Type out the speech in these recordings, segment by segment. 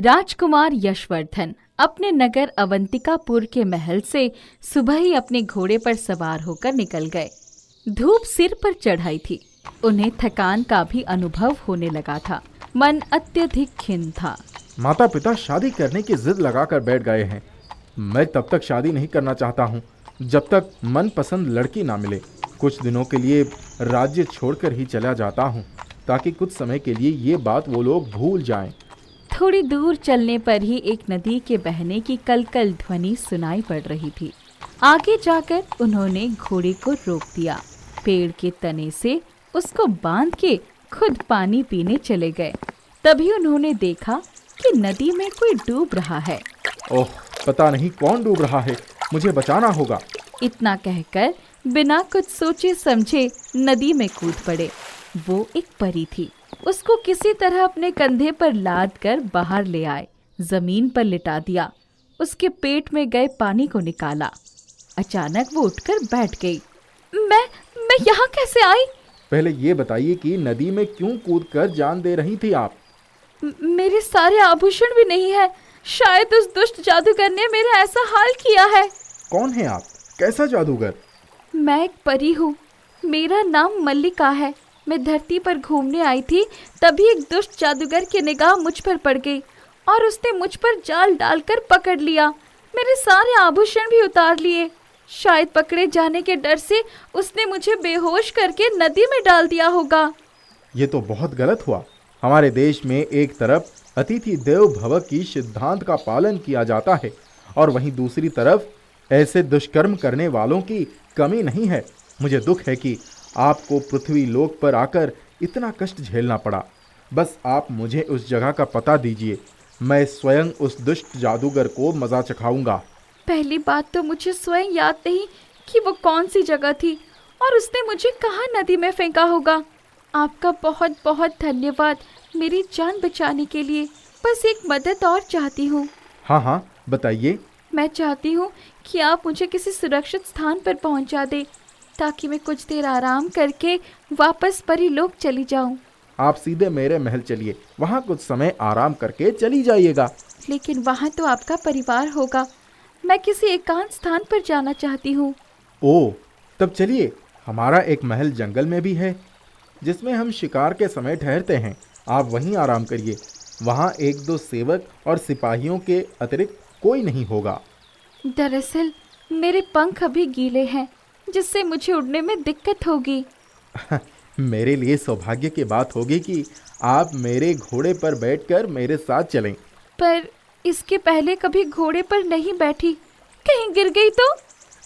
राजकुमार यशवर्धन अपने नगर अवंतिकापुर के महल से सुबह ही अपने घोड़े पर सवार होकर निकल गए। धूप सिर पर चढ़ाई थी। उन्हें थकान का भी अनुभव होने लगा था। मन अत्यधिक खिन्न था। माता पिता शादी करने की जिद लगाकर बैठ गए हैं। मैं तब तक शादी नहीं करना चाहता हूँ जब तक मनपसंद लड़की ना मिले। कुछ दिनों के लिए राज्य छोड़कर ही चला जाता हूँ ताकि कुछ समय के लिए ये बात वो लोग भूल जाएं। थोड़ी दूर चलने पर ही एक नदी के बहने की कलकल ध्वनि सुनाई पड़ रही थी। आगे जाकर उन्होंने घोड़े को रोक दिया। पेड़ के तने से उसको बांध के खुद पानी पीने चले गए। तभी उन्होंने देखा कि नदी में कोई डूब रहा है। ओह, पता नहीं कौन डूब रहा है, मुझे बचाना होगा। इतना कहकर बिना कुछ सोचे समझे नदी में कूद पड़े। वो एक परी थी। उसको किसी तरह अपने कंधे पर लाद कर बाहर ले आए, जमीन पर लिटा दिया। उसके पेट में गए पानी को निकाला। अचानक वो उठकर बैठ गई। मैं यहाँ कैसे आई? पहले ये बताइए कि नदी में क्यों कूदकर जान दे रही थी आप? मेरे सारे आभूषण भी नहीं है। शायद उस दुष्ट जादूगर ने मेरा ऐसा हाल किया है। कौन है आप? कैसा जादूगर? मैं एक परी हूँ। मेरा नाम मल्लिका है। मैं धरती पर घूमने आई थी, तभी एक दुष्ट जादूगर की निगाह मुझ पर पड़ गई और उसने मुझ पर जाल डालकर पकड़ लिया। मेरे सारे आभूषण भी उतार लिए। शायद पकड़े जाने के डर से उसने मुझे बेहोश करके नदी में डाल दिया होगा। ये तो बहुत गलत हुआ। हमारे देश में एक तरफ अतिथि देवो भव की सिद्धांत का पालन किया जाता है और वहीं दूसरी तरफ ऐसे दुष्कर्म करने वालों की कमी नहीं है। मुझे दुख है कि आपको पृथ्वी लोक पर आकर इतना कष्ट झेलना पड़ा। बस आप मुझे उस जगह का पता दीजिए, मैं स्वयं उस दुष्ट जादूगर को मजा चखाऊंगा। पहली बात तो मुझे स्वयं याद नहीं कि वो कौन सी जगह थी और उसने मुझे कहाँ नदी में फेंका होगा। आपका बहुत बहुत धन्यवाद मेरी जान बचाने के लिए। बस एक मदद और चाहती हूँ। हाँ, बताइए। मैं चाहती हूँ कि आप मुझे किसी सुरक्षित स्थान पर पहुँचा दे ताकि मैं कुछ देर आराम करके वापस परीलोक चली जाऊँ। आप सीधे मेरे महल चलिए, वहाँ कुछ समय आराम करके चली जाइएगा। लेकिन वहाँ तो आपका परिवार होगा। मैं किसी एकांत स्थान पर जाना चाहती हूँ। ओह, तब चलिए। हमारा एक महल जंगल में भी है जिसमें हम शिकार के समय ठहरते हैं। आप वहीं आराम करिए। वहाँ एक दो सेवक और सिपाहियों के अतिरिक्त कोई नहीं होगा। दरअसल मेरे पंख अभी गीले हैं, जिससे मुझे उड़ने में दिक्कत होगी। मेरे लिए सौभाग्य की बात होगी कि आप मेरे घोड़े पर बैठकर मेरे साथ चलें। पर इसके पहले कभी घोड़े पर नहीं बैठी, कहीं गिर गई तो?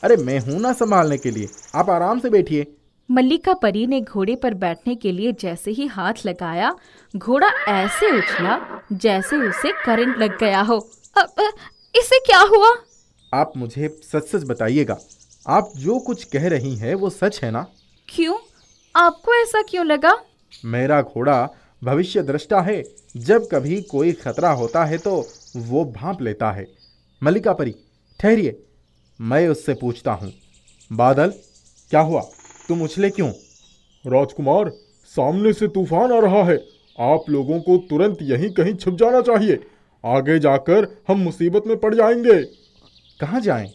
अरे मैं हूं ना संभालने के लिए, आप आराम से बैठिए। मल्लिका परी ने घोड़े पर बैठने के लिए जैसे ही हाथ लगाया, घोड़ा ऐसे उछला जैसे उसे करंट लग गया हो। इसे क्या हुआ? आप मुझे सच सच बताइएगा, आप जो कुछ कह रही हैं वो सच है ना? क्यों? आपको ऐसा क्यों लगा? मेरा घोड़ा भविष्य दृष्टा है। जब कभी कोई खतरा होता है तो वो भांप लेता है। मल्लिका परी, ठहरिए, मैं उससे पूछता हूँ। बादल, क्या हुआ? तुम उछले क्यों? राजकुमार, सामने से तूफान आ रहा है। आप लोगों को तुरंत यहीं कहीं छिप जाना चाहिए। आगे जाकर हम मुसीबत में पड़ जाएंगे। कहाँ जाएं?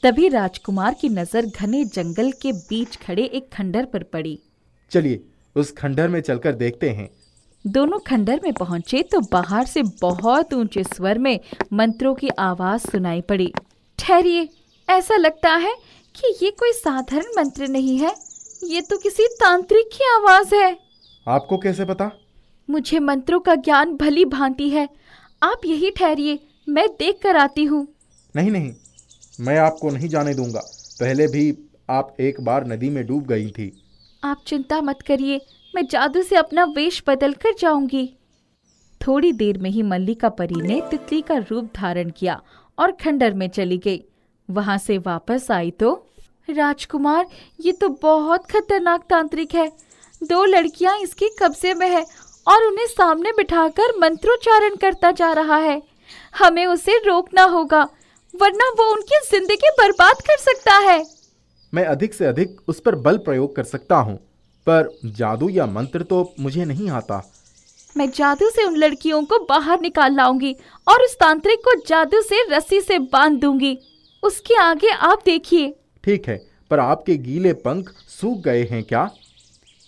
तभी राजकुमार की नजर घने जंगल के बीच खड़े एक खंडर पर पड़ी। चलिए उस खंडर में चलकर देखते हैं। दोनों खंडर में पहुंचे तो बाहर से बहुत ऊंचे स्वर में मंत्रों की आवाज सुनाई पड़ी। ठहरिए, ऐसा लगता है कि ये कोई साधारण मंत्र नहीं है, ये तो किसी तांत्रिक की आवाज है। आपको कैसे पता? मुझे मंत्रों का ज्ञान भली भांति है। आप यही ठहरिए, मैं देख कर आती हूँ। नहीं, मैं आपको नहीं जाने दूंगा। पहले भी आप एक बार नदी में डूब गई थी। आप चिंता मत करिए, मैं जादू से अपना वेश बदल कर जाऊंगी। थोड़ी देर में ही मल्लिका परी ने तितली का रूप धारण किया और खंडर में चली गई। वहां से वापस आई तो राजकुमार, ये तो बहुत खतरनाक तांत्रिक है। 2 लड़कियां इसके कब्जे में है और उन्हें सामने बिठाकर मंत्रोच्चारण करता जा रहा है। हमें उसे रोकना होगा, वरना वो उनकी जिंदगी बर्बाद कर सकता है। मैं अधिक से अधिक उस पर बल प्रयोग कर सकता हूँ, पर जादू या मंत्र तो मुझे नहीं आता। मैं जादू से उन लड़कियों को बाहर निकाल लाऊंगी और उस तांत्रिक को जादू से रस्सी से बांध दूंगी। उसके आगे आप देखिए। ठीक है, पर आपके गीले पंख सूख गए हैं क्या?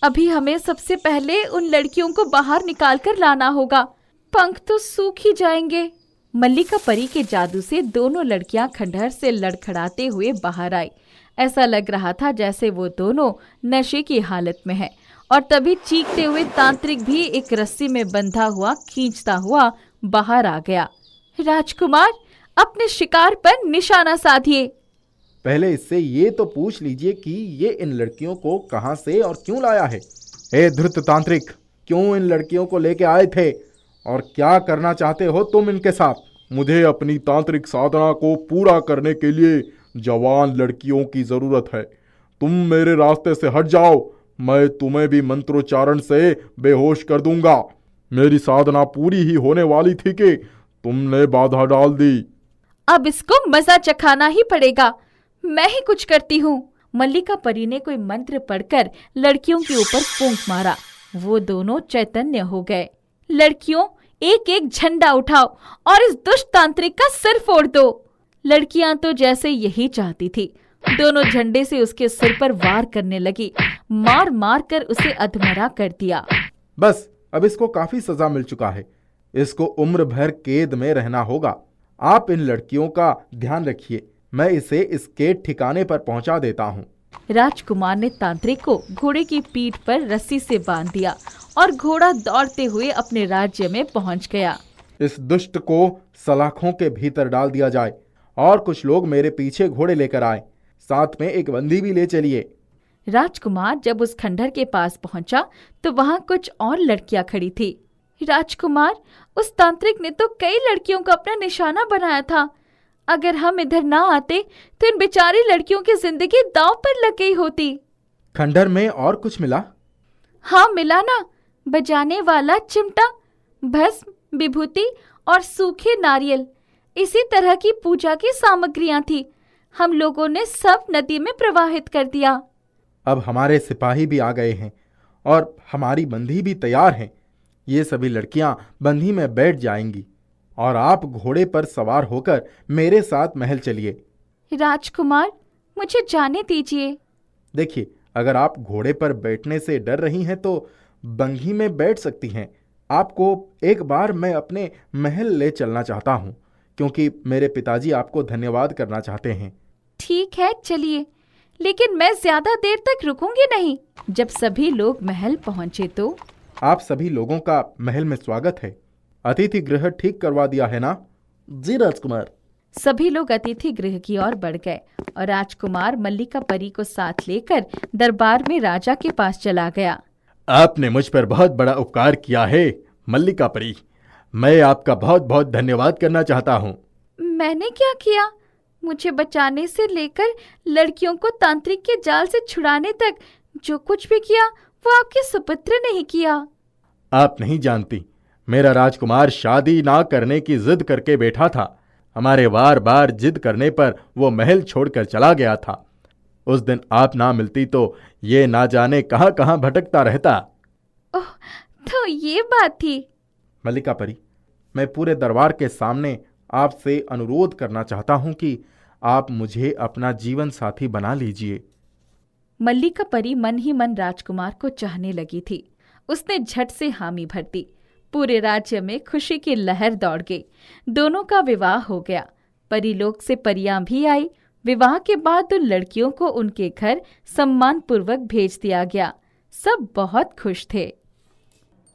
अभी हमें सबसे पहले उन लड़कियों को बाहर निकाल कर लाना होगा, पंख तो सूख ही जाएंगे। मल्लिका परी के जादू से दोनों लड़कियां खंडहर से लड़खड़ाते हुए बाहर आई। ऐसा लग रहा था जैसे वो दोनों नशे की हालत में है। और तभी चीखते हुए तांत्रिक भी एक रस्सी में बंधा हुआ खींचता हुआ बाहर आ गया। राजकुमार, अपने शिकार पर निशाना साधिए। पहले इससे ये तो पूछ लीजिए कि ये इन लड़कियों को कहां से और क्यों लाया है। हे धृत तांत्रिक, क्यों इन लड़कियों को लेके आए थे और क्या करना चाहते हो तुम इनके साथ? मुझे अपनी तांत्रिक साधना को पूरा करने के लिए जवान लड़कियों की जरूरत है। तुम मेरे रास्ते से हट जाओ, मैं तुम्हें भी मंत्रोच्चारण से बेहोश कर दूंगा। मेरी साधना पूरी ही होने वाली थी कि तुमने बाधा डाल दी। अब इसको मजा चखाना ही पड़ेगा, मैं ही कुछ करती हूँ। मल्लिका परी ने कोई मंत्र पढ़कर लड़कियों के ऊपर फूंक मारा। वो दोनों चैतन्य हो गए। लड़कियों, एक एक झंडा उठाओ और इस दुष्ट तांत्रिक का सिर फोड़ दो। लड़कियां तो जैसे यही चाहती थी। दोनों झंडे से उसके सिर पर वार करने लगी, मार मार कर उसे अधमरा कर दिया। बस, अब इसको काफी सजा मिल चुका है। इसको उम्र भर कैद में रहना होगा। आप इन लड़कियों का ध्यान रखिए, मैं इसे इसके ठिकाने पर पहुंचा देता हूं। राजकुमार ने तांत्रिक को घोड़े की पीठ पर रस्सी से बांध दिया और घोड़ा दौड़ते हुए अपने राज्य में पहुंच गया। इस दुष्ट को सलाखों के भीतर डाल दिया जाए और कुछ लोग मेरे पीछे घोड़े लेकर आए, साथ में एक बंदी भी ले चलिए। राजकुमार जब उस खंडहर के पास पहुंचा तो वहां कुछ और लड़कियां खड़ी थी। राजकुमार, उस तांत्रिक ने तो कई लड़कियों को अपना निशाना बनाया था। अगर हम इधर ना आते तो इन बेचारी लड़कियों की जिंदगी दांव पर लग गई होती। खंडहर में और कुछ मिला? हाँ मिला ना, बजाने वाला चिमटा, भस्म, विभूति और सूखे नारियल। इसी तरह की पूजा की सामग्रियां थी। हम लोगों ने सब नदी में प्रवाहित कर दिया। अब हमारे सिपाही भी आ गए हैं और हमारी बंदी भी तैयार है। ये सभी लड़कियां बंदी में बैठ जाएंगी और आप घोड़े पर सवार होकर मेरे साथ महल चलिए। राजकुमार, मुझे जाने दीजिए। देखिए, अगर आप घोड़े पर बैठने से डर रही हैं तो बंगी में बैठ सकती हैं। आपको एक बार मैं अपने महल ले चलना चाहता हूँ, क्योंकि मेरे पिताजी आपको धन्यवाद करना चाहते हैं। ठीक है, चलिए, लेकिन मैं ज्यादा देर तक रुकूंगी नहीं। जब सभी लोग महल पहुंचे तो आप सभी लोगों का महल में स्वागत है। अतिथि गृह ठीक करवा दिया है ना? जी राजकुमार। सभी लोग अतिथि गृह की ओर बढ़ गए और राजकुमार मल्लिका परी को साथ लेकर दरबार में राजा के पास चला गया। आपने मुझ पर बहुत बड़ा उपकार किया है मल्लिका परी। मैं आपका बहुत बहुत धन्यवाद करना चाहता हूँ। मैंने क्या किया? मुझे बचाने से लेकर लड़कियों को तांत्रिक के जाल से छुड़ाने तक जो कुछ भी किया वो आपके सुपुत्र ने ही किया। आप नहीं जानती, मेरा राजकुमार शादी ना करने की जिद करके बैठा था। हमारे बार बार जिद करने पर वो महल छोड़कर चला गया था। उस दिन आप ना मिलती तो ये ना जाने कहां कहां भटकता रहता। ओह, तो ये बात थी। मल्लिका परी, मैं पूरे दरबार के सामने आपसे अनुरोध करना चाहता हूं कि आप मुझे अपना जीवन साथी बना लीजिए। मल्लिका परी मन ही मन राजकुमार को चाहने लगी थी। उसने झट से हामी भर दी। पूरे राज्य में खुशी की लहर दौड़ गई। दोनों का विवाह हो गया। परीलोक से परियां भी आई। विवाह के बाद उन लड़कियों को उनके घर सम्मान पूर्वक भेज दिया गया। सब बहुत खुश थे।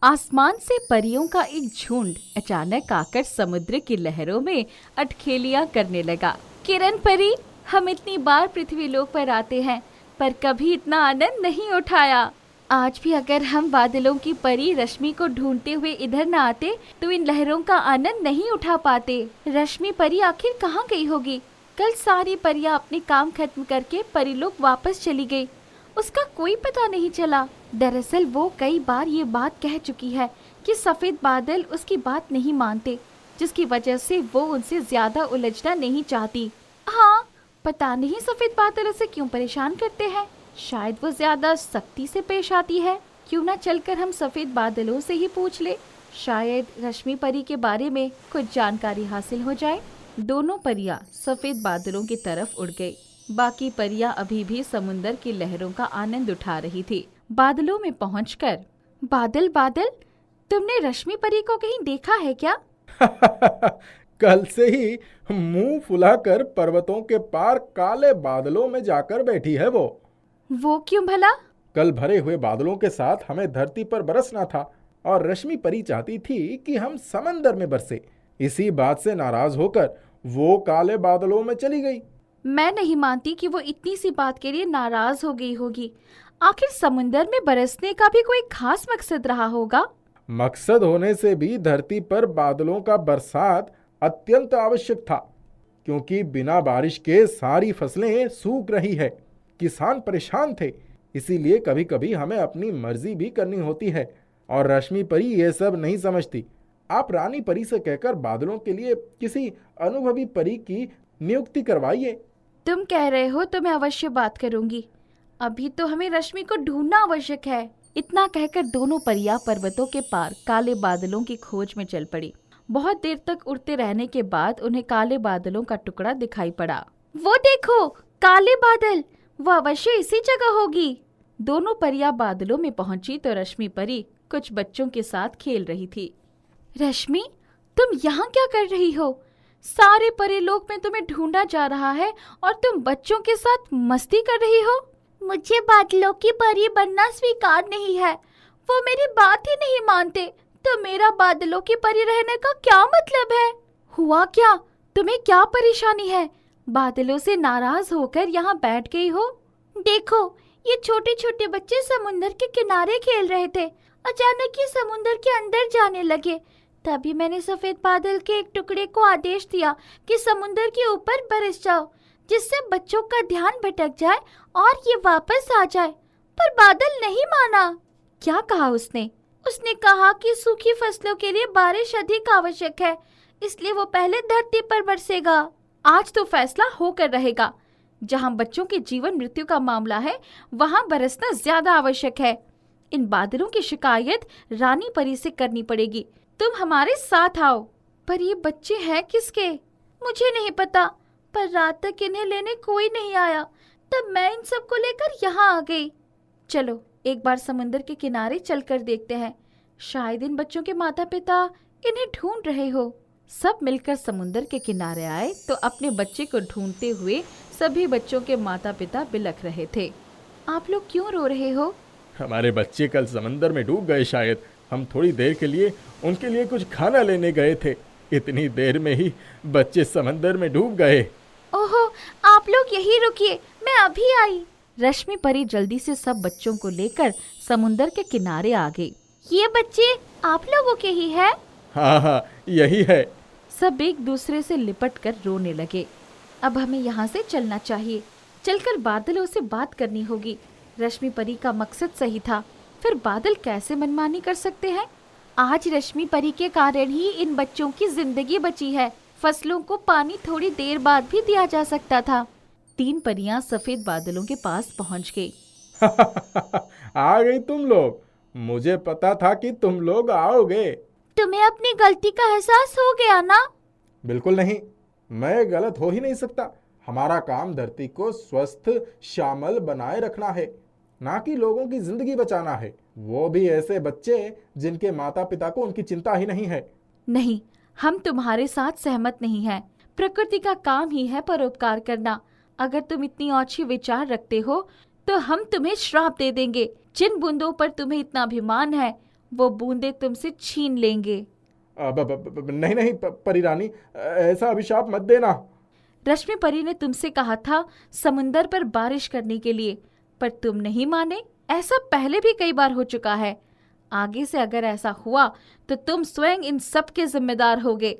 आसमान से परियों का एक झुंड अचानक आकर समुद्र की लहरों में अटखेलियां करने लगा। किरण परी, हम इतनी बार पृथ्वीलोक पर आते हैं पर कभी इतना आनंद नहीं उठाया। आज भी अगर हम बादलों की परी रश्मि को ढूंढते हुए इधर न आते तो इन लहरों का आनंद नहीं उठा पाते। रश्मि परी आखिर कहाँ गई होगी? कल सारी परियां अपने काम खत्म करके परीलोक वापस चली गई। उसका कोई पता नहीं चला। दरअसल वो कई बार ये बात कह चुकी है कि सफेद बादल उसकी बात नहीं मानते, जिसकी वजह से वो उनसे ज्यादा उलझना नहीं चाहती। हाँ, पता नहीं सफेद बादल उसे क्यों परेशान करते हैं। शायद वो ज्यादा सख्ती से पेश आती है। क्यों ना चलकर हम सफेद बादलों से ही पूछ ले। शायद रश्मि परी के बारे में कुछ जानकारी हासिल हो जाए। दोनों परियां सफेद बादलों की तरफ उड़ गई। बाकी परियां अभी भी समुंदर की लहरों का आनंद उठा रही थी। बादलों में पहुंचकर, बादल बादल, तुमने रश्मि परी को कहीं देखा है क्या? कल से ही मुंह फुलाकर पर्वतों के पार काले बादलों में जाकर बैठी है वो। वो क्यों भला? कल भरे हुए बादलों के साथ हमें धरती पर बरसना था और रश्मि परी चाहती थी कि हम समंदर में बरसे। इसी बात से नाराज होकर वो काले बादलों में चली गई। मैं नहीं मानती कि वो इतनी सी बात के लिए नाराज हो गई होगी। आखिर समुंदर में बरसने का भी कोई खास मकसद रहा होगा। मकसद होने से भी धरती पर बादलों का बरसात अत्यंत आवश्यक था, क्योंकि बिना बारिश के सारी फसलें सूख रही है। किसान परेशान थे, इसीलिए कभी कभी हमें अपनी मर्जी भी करनी होती है और रश्मि परी ये सब नहीं समझती। आप रानी परी से कहकर बादलों के लिए किसी अनुभवी परी की नियुक्ति करवाइए। तुम कह रहे हो तो मैं अवश्य बात करूंगी। अभी तो हमें रश्मि को ढूंढना आवश्यक है। इतना कहकर दोनों परियां पर्वतों के पार काले बादलों की खोज में चल पड़ी। बहुत देर तक उड़ते रहने के बाद उन्हें काले बादलों का टुकड़ा दिखाई पड़ा। वो देखो, काले बादल, वो अवश्य इसी जगह होगी। दोनों परियां बादलों में पहुंची तो रश्मि परी कुछ बच्चों के साथ खेल रही थी। रश्मि, तुम यहाँ क्या कर रही हो? सारे परी लोक में तुम्हें ढूंढा जा रहा है और तुम बच्चों के साथ मस्ती कर रही हो। मुझे बादलों की परी बनना स्वीकार नहीं है। वो मेरी बात ही नहीं मानते, तो मेरा बादलों की परी रहने का क्या मतलब है? हुआ क्या? तुम्हें क्या परेशानी है? बादलों से नाराज होकर यहाँ बैठ गई हो? देखो, ये छोटे छोटे बच्चे समुंदर के किनारे खेल रहे थे। अचानक ये समुंदर के अंदर जाने लगे। तभी मैंने सफेद बादल के एक टुकड़े को आदेश दिया कि समुंदर के ऊपर बरस जाओ, जिससे बच्चों का ध्यान भटक जाए और ये वापस आ जाए। पर बादल नहीं माना। क्या कहा उसने? उसने कहा कि सूखी फसलों के लिए बारिश अधिक आवश्यक है, इसलिए वो पहले धरती पर बरसेगा। आज तो फैसला होकर रहेगा। जहाँ बच्चों के जीवन मृत्यु का मामला है, वहाँ बरसना ज्यादा आवश्यक है। इन बादलों की शिकायत रानी परी से करनी पड़ेगी। तुम हमारे साथ आओ। पर ये बच्चे हैं किसके? मुझे नहीं पता, पर रात तक इन्हें लेने कोई नहीं आया, तब मैं इन सबको लेकर यहाँ आ गई। चलो एक बार समुंदर के किनारे चलकर देखते हैं। शायद इन बच्चों के माता पिता इन्हें ढूंढ रहे हो। सब मिलकर समुंदर के किनारे आए तो अपने बच्चे को ढूंढते हुए सभी बच्चों के माता पिता बिलख रहे थे। आप लोग क्यों रो रहे हो? हमारे बच्चे कल समंदर में डूब गए। शायद हम थोड़ी देर के लिए उनके लिए कुछ खाना लेने गए थे। इतनी देर में ही बच्चे समंदर में डूब गए। ओहो, आप लोग यहीं रुकिए, मैं अभी आई। रश्मि परी जल्दी से सब बच्चों को लेकर समुंदर के किनारे आ गई। ये बच्चे आप लोगों के ही है? हाँ, यही है। सब एक दूसरे से लिपट कर रोने लगे। अब हमें यहाँ से चलना चाहिए। चलकर बादलों से बात करनी होगी। रश्मि परी का मकसद सही था, फिर बादल कैसे मनमानी कर सकते हैं? आज रश्मि परी के कारण ही इन बच्चों की जिंदगी बची है। फसलों को पानी थोड़ी देर बाद भी दिया जा सकता था। 3 परियां सफेद बादलों के पास पहुंच गई। आ गई तुम लोग। मुझे पता था कि तुम लोग आओगे। तुम्हें अपनी गलती का एहसास हो गया ना? बिल्कुल नहीं, मैं गलत हो ही नहीं सकता। हमारा काम धरती को स्वस्थ श्यामल बनाए रखना है, ना कि लोगों की जिंदगी बचाना है। वो भी ऐसे बच्चे जिनके माता पिता को उनकी चिंता ही नहीं है। नहीं, हम तुम्हारे साथ सहमत नहीं हैं। प्रकृति का काम ही है परोपकार करना। अगर तुम इतनी ओछी विचार रखते हो तो हम तुम्हें श्राप दे देंगे। जिन बूंदों पर तुम्हें इतना अभिमान है, वो बूंदे तुमसे छीन लेंगे। नहीं, परी रानी, ऐसा अभिशाप मत देना। रश्मि परी ने तुमसे कहा था समुंदर पर बारिश करने के लिए, पर तुम नहीं माने। ऐसा पहले भी कई बार हो चुका है। आगे से अगर ऐसा हुआ तो तुम स्वयं इन सब के जिम्मेदार होगे।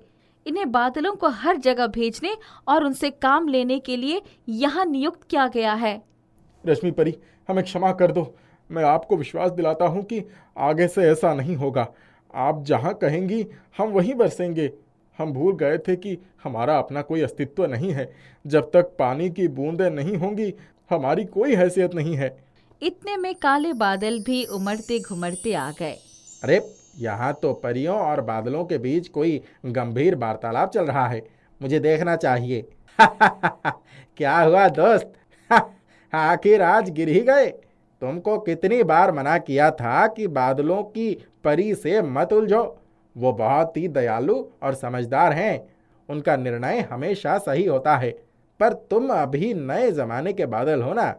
इन्हें बादलों को हर जगह भेजने और उनसे काम लेने के लिए यहाँ नियुक्त किया गया है। रश्मि परी, हमें क्षमा कर दो। मैं आपको विश्वास दिलाता हूँ कि आगे से ऐसा नहीं होगा। आप जहाँ कहेंगी हम वहीं बरसेंगे। हम भूल गए थे कि हमारा अपना कोई अस्तित्व नहीं है। जब तक पानी की बूंदें नहीं होंगी, हमारी कोई हैसियत नहीं है। इतने में काले बादल भी उमड़ते घुमड़ते आ गए। अरे यहाँ तो परियों और बादलों के बीच कोई गंभीर वार्तालाप चल रहा है, मुझे देखना चाहिए। क्या हुआ दोस्त? आखिर आज गिर ही गए। तुमको कितनी बार मना किया था कि बादलों की परी से मत उलझो। वो बहुत ही दयालु और समझदार हैं, उनका निर्णय हमेशा सही होता है। पर तुम अभी नए जमाने के बादल हो ना,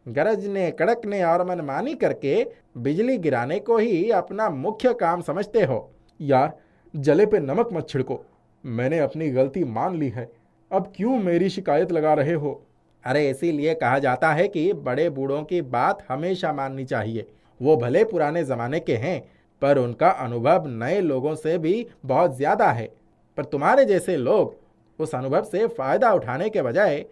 गरजने कड़कने और मनमानी करके बिजली गिराने को ही अपना मुख्य काम समझते हो। यार, जले पे नमक मत छिड़को। मैंने अपनी गलती मान ली है, अब क्यों मेरी शिकायत लगा रहे हो? अरे इसीलिए कहा जाता है कि बड़े बूढ़ों की बात हमेशा माननी चाहिए। वो भले पुराने जमाने के हैं, पर उनका अनुभव नए लोगों से भी बहुत ज्यादा है। पर तुम्हारे जैसे लोग उस अनुभव से फायदा उठाने के बजाय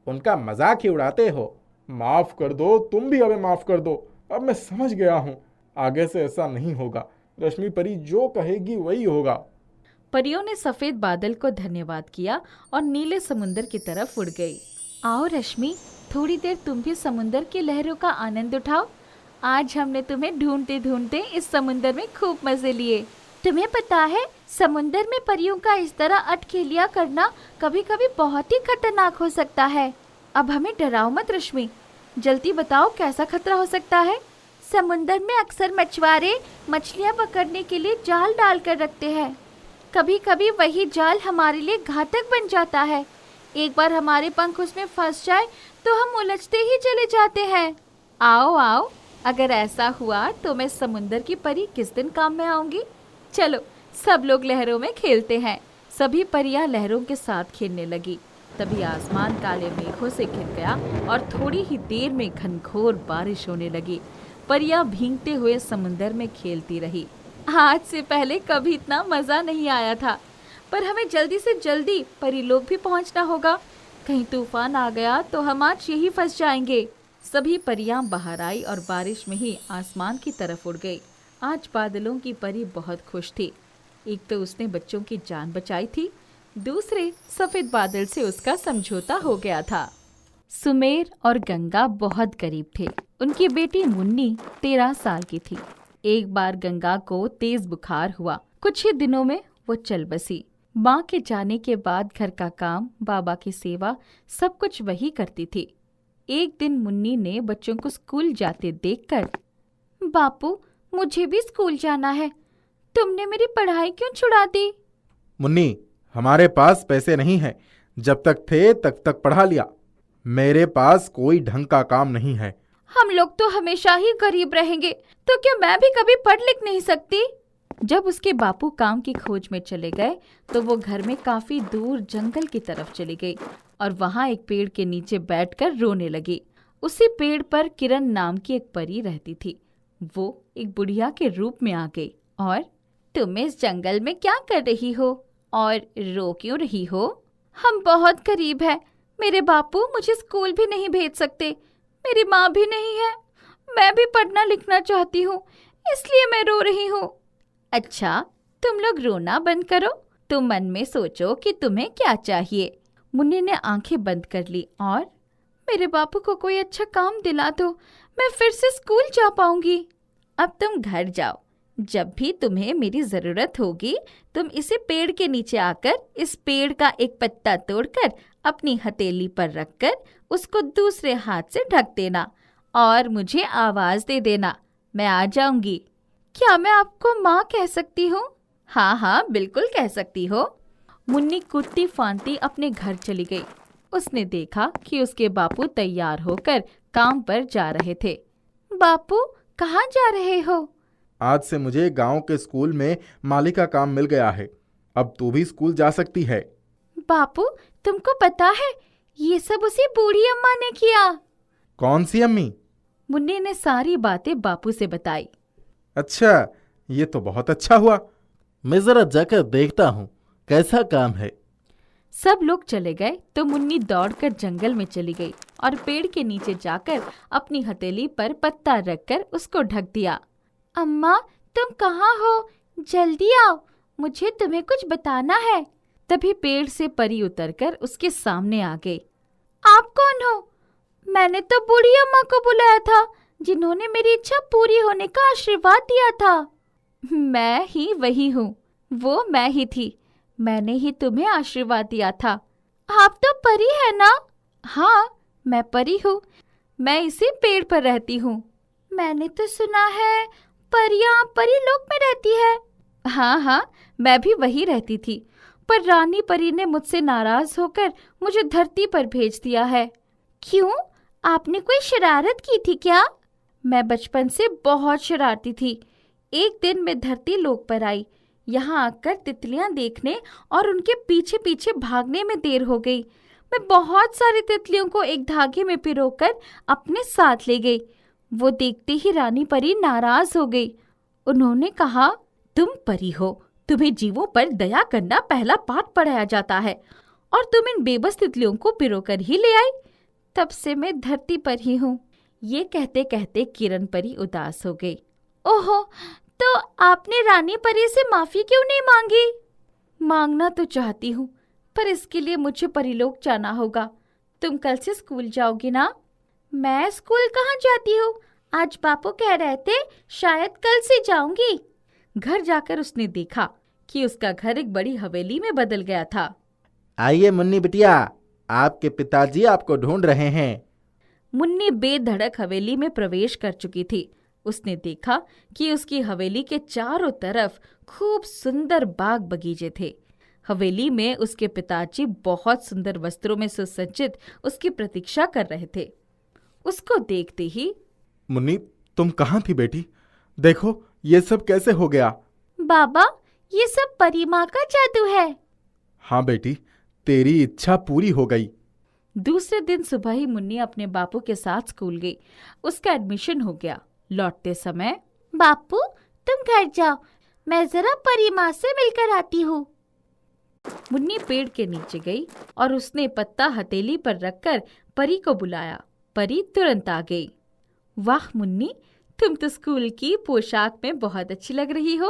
उनका मजाक ही उड़ाते हो। माफ कर दो, तुम भी हमें माफ कर दो। अब मैं समझ गया हूँ, आगे से ऐसा नहीं होगा। रश्मि परी जो कहेगी वही होगा। परियों ने सफेद बादल को धन्यवाद किया और नीले समुंदर की तरफ उड़ गई। आओ रश्मि, थोड़ी देर तुम भी समुंदर की लहरों का आनंद उठाओ। आज हमने तुम्हें ढूंढते ढूंढते इस समुंदर में खूब मजे लिए। तुम्हें पता है, समुंदर में परियों का इस तरह अटखेलियां करना कभी कभी बहुत ही खतरनाक हो सकता है। अब हमें डराओ मत रश्मि, जल्दी बताओ कैसा खतरा हो सकता है। समुंदर में अक्सर मछुआरे मछलियां पकड़ने के लिए जाल डाल कर रखते हैं। कभी कभी वही जाल हमारे लिए घातक बन जाता है। एक बार हमारे पंख उसमें फंस जाए तो हम उलझते ही चले जाते हैं। आओ आओ, अगर ऐसा हुआ तो मैं समुंदर की परी किस दिन काम में आऊंगी। चलो सब लोग लहरों में खेलते हैं। सभी परियां लहरों के साथ खेलने लगी। तभी आसमान काले मेघों से घिर गया और थोड़ी ही देर में घनघोर बारिश होने लगी। परियां भीगते हुए समुंदर में खेलती रही। आज से पहले कभी इतना मजा नहीं आया था, पर हमें जल्दी से जल्दी परी लोग भी पहुंचना होगा। कहीं तूफान आ गया तो हम आज यही फंस जाएंगे। सभी परियां बाहर आई और बारिश में ही आसमान की तरफ उड़ गई। आज बादलों की परी बहुत खुश थी। एक तो उसने बच्चों की जान बचाई थी, दूसरे सफेद बादल से उसका समझौता हो गया था। सुमेर और गंगा बहुत गरीब थे। उनकी बेटी मुन्नी 13 साल की थी। एक बार गंगा को तेज बुखार हुआ। कुछ ही दिनों में वो चल बसी। माँ के जाने के बाद घर का काम, बाबा की सेवा, सब कुछ वही करती थी। एक दिन मुन्नी ने बच्चों को स्कूल जाते देखकर, बापू मुझे भी स्कूल जाना है, तुमने मेरी पढ़ाई क्यों छुड़ा दी? मुन्नी, हमारे पास पैसे नहीं हैं, जब तक थे तब तक पढ़ा लिया। मेरे पास कोई ढंग का काम नहीं है। हम लोग तो हमेशा ही गरीब रहेंगे, तो क्या मैं भी कभी पढ़ लिख नहीं सकती? जब उसके बापू काम की खोज में चले गए तो वो घर में काफी दूर जंगल की तरफ चली गई और वहाँ एक पेड़ के नीचे बैठकर रोने लगी। उसी पेड़ पर किरण नाम की एक परी रहती थी। वो एक बुढ़िया के रूप में आ गई और, तुम इस जंगल में क्या कर रही हो और रो क्यों रही हो? हम बहुत गरीब हैं, मेरे बापू मुझे स्कूल भी नहीं भेज सकते, मेरी माँ भी नहीं है, मैं भी पढ़ना लिखना चाहती हूँ, इसलिए मैं रो रही हूँ। अच्छा, तुम लोग रोना बंद करो, तुम मन में सोचो कि तुम्हें क्या चाहिए। मुन्नी ने आंखें बंद कर ली और, मेरे बापू को कोई अच्छा काम दिला दो, मैं फिर से स्कूल जा पाऊंगी। अब तुम घर जाओ, जब भी तुम्हें मेरी जरूरत होगी तुम इसे पेड़ के नीचे आकर इस पेड़ का एक पत्ता तोड़कर अपनी हथेली पर रखकर उसको दूसरे हाथ से ढक देना और मुझे आवाज दे देना, मैं आ जाऊंगी। क्या मैं आपको माँ कह सकती हूँ? हाँ हाँ बिल्कुल कह सकती हो। मुन्नी कुत्ती फांती अपने घर चली गई। उसने देखा कि उसके बापू तैयार होकर काम पर जा रहे थे। बापू कहाँ जा रहे हो? आज से मुझे गांव के स्कूल में माली का काम मिल गया है, अब तू भी स्कूल जा सकती है। बापू तुमको पता है ये सब उसी बूढ़ी अम्मा ने किया। कौन सी अम्मी? मुन्नी ने सारी बातें बापू से बताई। अच्छा, ये तो बहुत अच्छा हुआ, मैं जरा जाकर देखता हूँ कैसा काम है। सब लोग चले गए तो मुन्नी दौड़कर जंगल में चली गई और पेड़ के नीचे जाकर अपनी हथेली पर पत्ता रखकर उसको ढक दिया। अम्मा तुम कहाँ हो? जल्दी आओ, मुझे तुम्हें कुछ बताना है। तभी पेड़ से परी उतरकर उसके सामने आ गई। आप कौन हो? मैंने तो बूढ़ी अम्मा को बुलाया था, जिन्होंने मेरी इच्छा पूरी होने का आशीर्वाद दिया था। मैं ही वही हूँ, वो मैं ही थी। मैंने ही तुम्हें आशीर्वाद दिया था। आप तो परी है ना? हाँ, मैं परी हूँ। मैं इसी पेड़ पर रहती हूँ। मैंने तो सुना है परियां परी लोक में रहती है। हाँ हाँ, मैं भी वही रहती थी, पर रानी परी ने मुझसे नाराज होकर मुझे धरती पर भेज दिया है। क्यों? आपने कोई शरारत की थी क्या? मैं बचपन से बहुत शरारती थी। एक दिन मैं धरती लोक पर आई। यहाँ आकर तितलियां देखने और उनके पीछे पीछे भागने में देर हो गई। मैं बहुत सारी तितलियों को एक धागे में पिरोकर अपने साथ ले गई। वो देखते ही रानी परी नाराज हो गई। उन्होंने कहा, तुम परी हो, तुम्हें जीवों पर दया करना पहला पाठ पढ़ाया जाता है, और तुम इन बेबस तितलियों को पिरोकर ही ले आई। तब से मैं धरती पर ही हूँ। ये कहते कहते किरण परी उदास हो गई। ओहो, तो आपने रानी परी से माफी क्यों नहीं मांगी? मांगना तो चाहती हूँ, पर इसके लिए मुझे परीलोक जाना होगा। तुम कल से स्कूल जाओगी ना? मैं स्कूल कहाँ जाती हूँ? आज बापू कह रहे थे शायद कल से जाऊंगी। घर जाकर उसने देखा कि उसका घर एक बड़ी हवेली में बदल गया था। आइए मुन्नी बिटिया, आपके पिताजी आपको ढूंढ रहे हैं। मुन्नी बेधड़क हवेली में प्रवेश कर चुकी थी। उसने देखा कि उसकी हवेली के चारों तरफ खूब सुंदर बाग बगीचे थे। हवेली में उसके पिताजी बहुत सुंदर वस्त्रों में सुसज्जित उसकी प्रतीक्षा कर रहे थे। उसको देखते ही, मुन्नी, तुम कहाँ थी बेटी? देखो ये सब कैसे हो गया? बाबा, ये सब परी माँ का जादू है। हाँ बेटी, तेरी इच्छा पूरी हो गई। दूसरे दिन सुबह ही मुन्नी अपने बापू के साथ स्कूल गई। उसका एडमिशन हो गया। लौटते समय, बापू तुम घर जाओ, मैं जरा परी माँ से मिलकर आती हूँ। मुन्नी पेड़ के नीचे गई और उसने पत्ता हथेली पर रखकर परी को बुलाया। परी तुरंत आ गई। वाह मुन्नी, तुम तो स्कूल की पोशाक में बहुत अच्छी लग रही हो।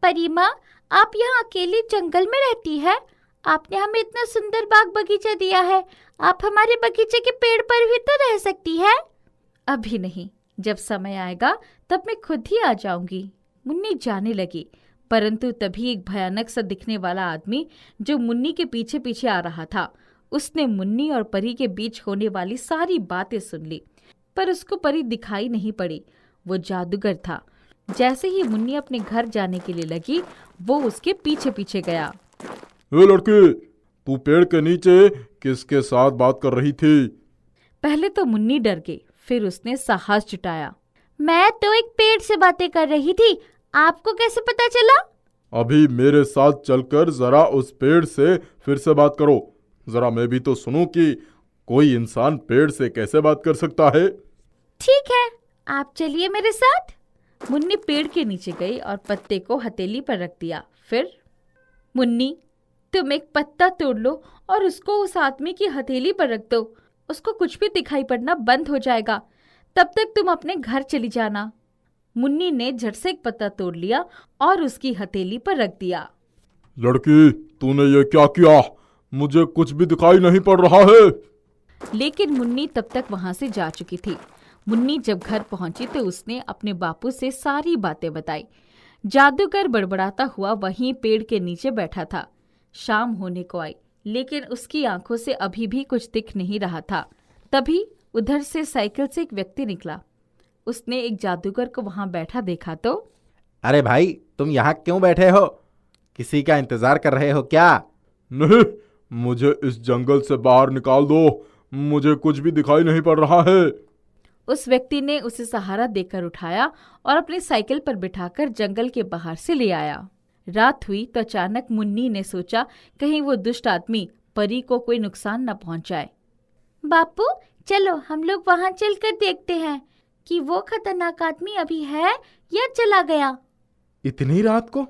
परी माँ, आप यहाँ अकेली जंगल में रहती है। आपने हमें इतना सुंदर बाग बगीचा दिया है, आप हमारे बगीचे के पेड़ पर भी तो रह सकती है। अभी नहीं, जब समय आएगा तब मैं खुद ही आ जाऊंगी। मुन्नी जाने लगी, परंतु तभी एक भयानक सा दिखने वाला आदमी जो मुन्नी के पीछे पीछे आ रहा था, उसने मुन्नी और परी के बीच होने वाली सारी बातें सुन ली, पर उसको परी दिखाई नहीं पड़ी। वो जादूगर था। जैसे ही मुन्नी अपने घर जाने के लिए लगी, वो उसके पीछे पीछे गया। ए लड़की, तू पेड़ के नीचे किसके साथ बात कर रही थी? पहले तो मुन्नी डर गई, फिर उसने साहस जुटाया। मैं तो एक पेड़ से बातें कर रही थी, आपको कैसे पता चला? अभी मेरे साथ चलकर जरा उस पेड़ से फिर से बात करो। जरा मैं भी तो सुनूं कि कोई इंसान पेड़ से कैसे बात कर सकता है। ठीक है, आप चलिए मेरे साथ। मुन्नी पेड़ के नीचे गई और पत्ते को हथेली पर रख दिया। फिर, मुन्नी, तुम एक पत्ता तोड़ लो और उसको उस आदमी की हथेली पर रख दो। उसको कुछ भी दिखाई पड़ना बंद हो जाएगा। तब तक तुम अपने घर चली जाना। मुन्नी ने झट से एक पत्ता तोड़ लिया और उसकी हथेली पर रख दिया। लड़की, तूने ये क्या किया? मुझे कुछ भी दिखाई नहीं पड़ रहा है। लेकिन मुन्नी तब तक वहां से जा चुकी थी। मुन्नी जब घर पहुंची तो उसने अपने बापू से सारी बातें बताई। जादूगर बड़बड़ाता हुआ वहीं पेड़ के नीचे बैठा था। शाम होने को आई, लेकिन उसकी आंखों से अभी भी कुछ दिख नहीं रहा था। तभी उधर से साइकिल से एक व्यक्ति निकला। उसने एक जादूगर को वहां बैठा देखा तो, अरे भाई, तुम यहाँ क्यों बैठे हो? किसी का इंतजार कर रहे हो क्या? नहीं, मुझे इस जंगल से बाहर निकाल दो। मुझे कुछ भी दिखाई नहीं पड़ रहा है। उस व्यक्ति ने उसे सहारा देकर उठाया और अपनी साइकिल पर बिठाकर जंगल के बाहर से ले आया। रात हुई तो अचानक मुन्नी ने सोचा कहीं वो दुष्ट आदमी परी को कोई नुकसान न पहुंचाए। बापू, चलो हम लोग वहां चलकर देखते हैं कि वो खतरनाक आदमी अभी है या चला गया। इतनी रात को?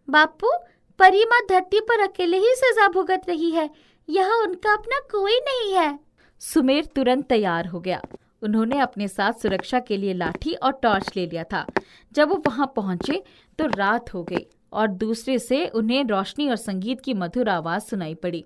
बापू, परी माँ धरती पर अकेले ही सजा भुगत रही है। यहाँ उनका अपना कोई नहीं है। सुमेर तुरंत तैयार हो गया। उन्होंने अपने साथ सुरक्षा के लिए लाठी और टॉर्च ले लिया था। जब वो वहां पहुंचे तो रात हो गई और दूसरे से उन्हें रोशनी और संगीत की मधुर आवाज सुनाई पड़ी।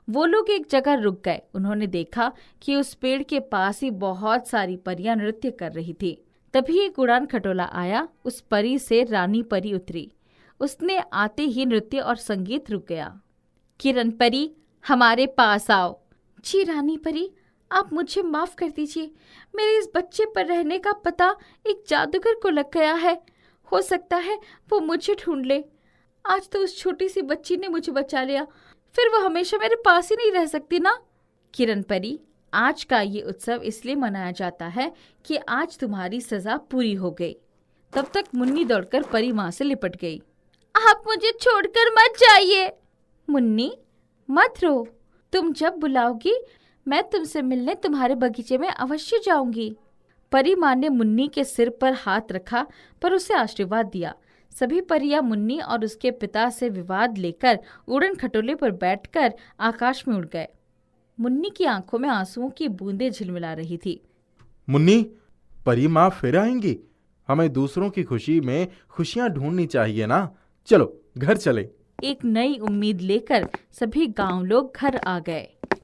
वो लोग एक जगह रुक गए। उन्होंने देखा कि उस पेड़ के पास ही बहुत सारी परियां नृत्य कर रही थी। तभी एक उड़ान खटोला आया। उस परी से रानी परी उतरी। उसने आते ही नृत्य और संगीत रुक गया। किरण परी, हमारे पास आओ। जी रानी परी, आप मुझे माफ कर दीजिए। मेरे इस बच्चे पर रहने का पता एक जादूगर को लग गया है। हो सकता है वो मुझे ढूंढ ले। आज तो उस छोटी सी बच्ची ने मुझे बचा लिया, फिर वो हमेशा मेरे पास ही नहीं रह सकती ना। किरण परी, आज का ये उत्सव इसलिए मनाया जाता है कि आज तुम्हारी सजा पूरी हो गई। तब तक मुन्नी दौड़कर परी माँ से लिपट गई। आप मुझे छोड़कर मत जाइए। मुन्नी, मत रो। तुम जब बुलाओगी मैं तुमसे मिलने तुम्हारे बगीचे में अवश्य जाऊंगी। परी माँ ने मुन्नी के सिर पर हाथ रखा पर उसे आशीर्वाद दिया। सभी परियां मुन्नी और उसके पिता से विवाद लेकर उड़न खटोले पर बैठकर आकाश में उड़ गए। मुन्नी की आंखों में आंसुओं की बूंदें झिलमिला रही थी। मुन्नी, परी माँ फिर आएंगी। हमें दूसरों की खुशी में खुशियां ढूंढनी चाहिए ना। चलो घर चले। एक नई उम्मीद लेकर सभी गांव लोग घर आ गए।